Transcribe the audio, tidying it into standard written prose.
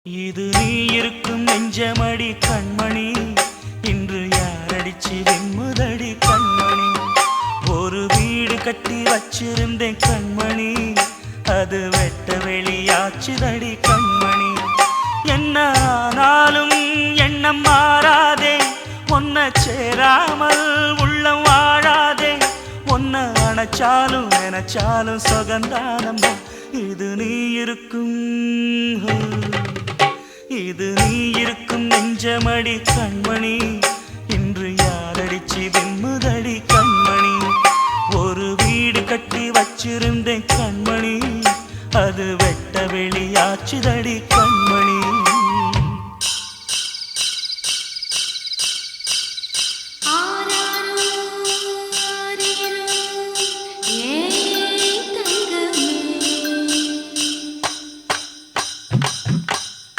இது நீ இருக்கும் நெஞ்சமடி கண்மணி, இன்று யாரடிச்சு வெண்முதடி கண்மணி. ஒரு வீடு கட்டி வச்சிருந்தேன் கண்மணி, அது வெட்ட வெளியாச்சுதடி கண்மணி. என்ன ஆனாலும் எண்ணம் மாறாதே, ஒன்ன சேராமல் உள்ளம் வாழாதே. ஒன்ன அணைச்சாலும் நினைச்சாலும் சுகந்தானம்மா. இது நீ இருக்கும், இது நீ இருக்கும் நெஞ்சமடி கண்மணி.